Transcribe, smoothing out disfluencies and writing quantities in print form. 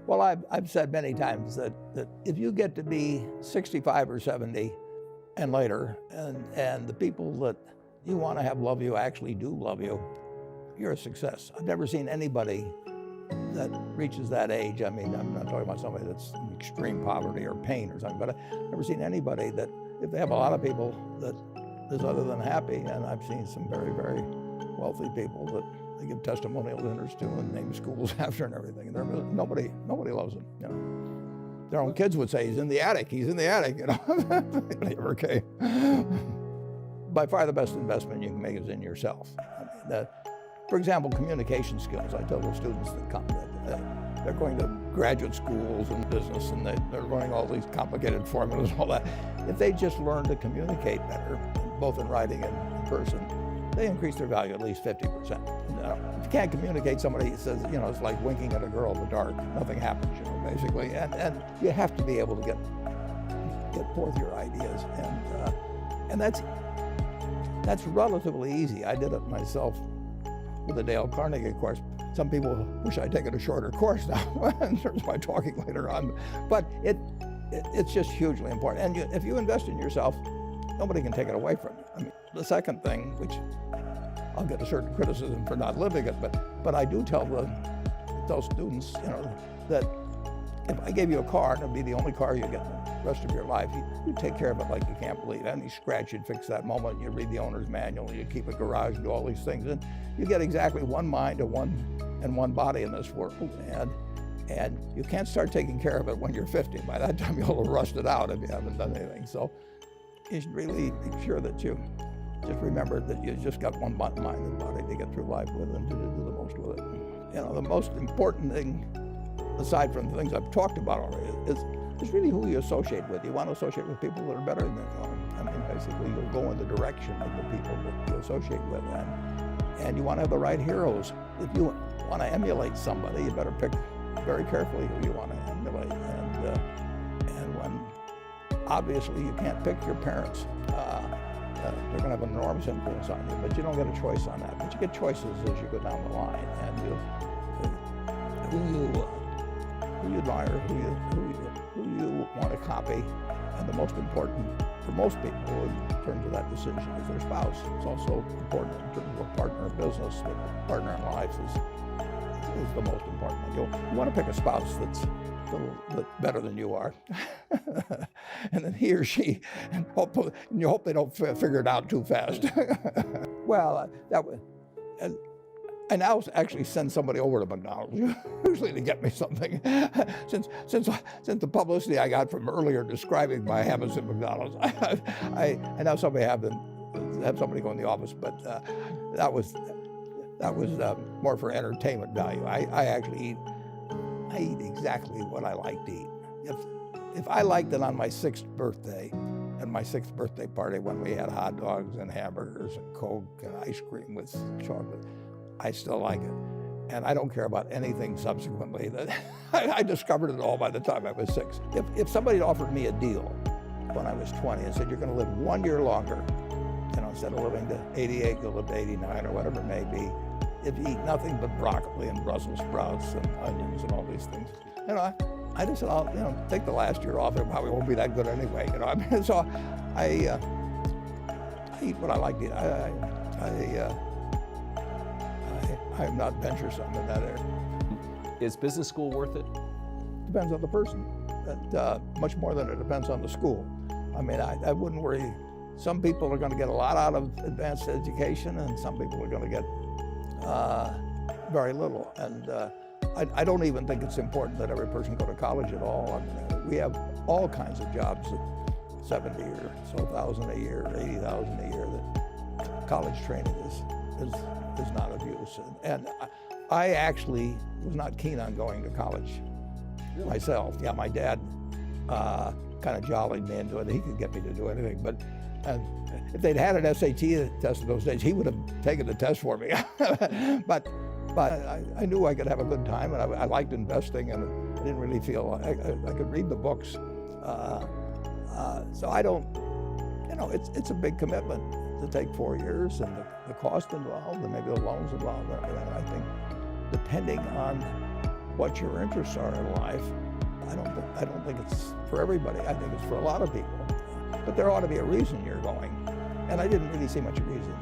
Well, I've said many times that if you get to be 65 or 70 and later, and the people that you want to have love you actually do love you, you're a success. I've never seen anybody that reaches that age. I mean, I'm not talking about somebody that's in extreme poverty or pain or something, but I've never seen anybody that, if they have a lot of people, that is other than happy. And I've seen some very, very wealthy people that they give testimonial dinners to and name schools after and everything. And nobody loves them. You know? Their own kids would say, he's in the attic, you know. Okay. By far the best investment you can make is in yourself. I mean, for example, communication skills. I tell the students that come that they're going to graduate schools and business and they're learning all these complicated formulas and all that. If they just learn to communicate better, both in writing and in person, they increase their value at least 50%. If you can't communicate, somebody says, you know, it's like winking at a girl in the dark. Nothing happens, you know, basically. And you have to be able to get forth your ideas. And that's relatively easy. I did it myself with the Dale Carnegie course. Some people wish I'd taken a shorter course now in terms of my talking later on. But it's just hugely important. And if you invest in yourself, nobody can take it away from you. I mean, the second thing, which I'll get a certain criticism for not living it, but I do tell students, you know, that if I gave you a car, and it'd be the only car you get the rest of your life, you take care of it like you can't believe. Any scratch, you'd fix that moment. You read the owner's manual, you keep a garage, do all these things, and you get exactly one mind and one body in this world. And you can't start taking care of it when you're 50. By that time, you'll have rusted out if you haven't done anything. So you should really make sure that you just remember that you just got one mind and body to get through life with and to do the most with it. You know, the most important thing, aside from the things I've talked about already, is really who you associate with. You want to associate with people that are better than you. I mean, basically, you'll go in the direction of the people that you associate with, and you want to have the right heroes. If you want to emulate somebody, you better pick very carefully who you want to emulate. And when obviously you can't pick your parents, they're going to have an enormous influence on you, but you don't get a choice on that. But you get choices as you go down the line, and who you admire, who you want to copy, and the most important for most people in terms of that decision is their spouse. It's also important in terms of a partner in business, but a partner in life is the most important one. You want to pick a spouse that's a little bit better than you are, and then he or she, and you hope they don't figure it out too fast. Well, I now actually send somebody over to McDonald's, usually to get me something. Since the publicity I got from earlier describing my habits at McDonald's, I now somebody have somebody go in the office, but that was more for entertainment value. I eat exactly what I like to eat. If I liked it on my 6th birthday, and my 6th birthday party when we had hot dogs and hamburgers and Coke and ice cream with chocolate, I still like it. And I don't care about anything subsequently. I discovered it all by the time I was 6. If somebody offered me a deal when I was 20 and said, you're going to live 1 year longer, you know, instead of living to 88, you'll live to 89 or whatever it may be, if you eat nothing but broccoli and Brussels sprouts and onions and all these things, you know, I just said, I'll take the last year off. It probably won't be that good anyway, you know. I mean, so I eat what I like to eat. I'm not venturesome in that area. Is business school worth it? Depends on the person, much more than it depends on the school. I mean, I wouldn't worry. Some people are going to get a lot out of advanced education, and some people are going to get very little. And I don't even think it's important that every person go to college at all. I mean, we have all kinds of jobs at 70 or so thousand a year, 80,000 a year, that college training is not of use. And I actually was not keen on going to college myself. Yeah, my dad kind of jollied me into it. He could get me to do anything, but if they'd had an SAT test in those days, he would have taken the test for me. But I knew I could have a good time, and I liked investing, and I didn't really feel I could read the books. So I don't, you know, it's a big commitment to take 4 years, and the cost involved, and maybe the loans involved, and everything. I think depending on what your interests are in life. I don't think it's for everybody. I think it's for a lot of people. But there ought to be a reason you're going. And I didn't really see much reason.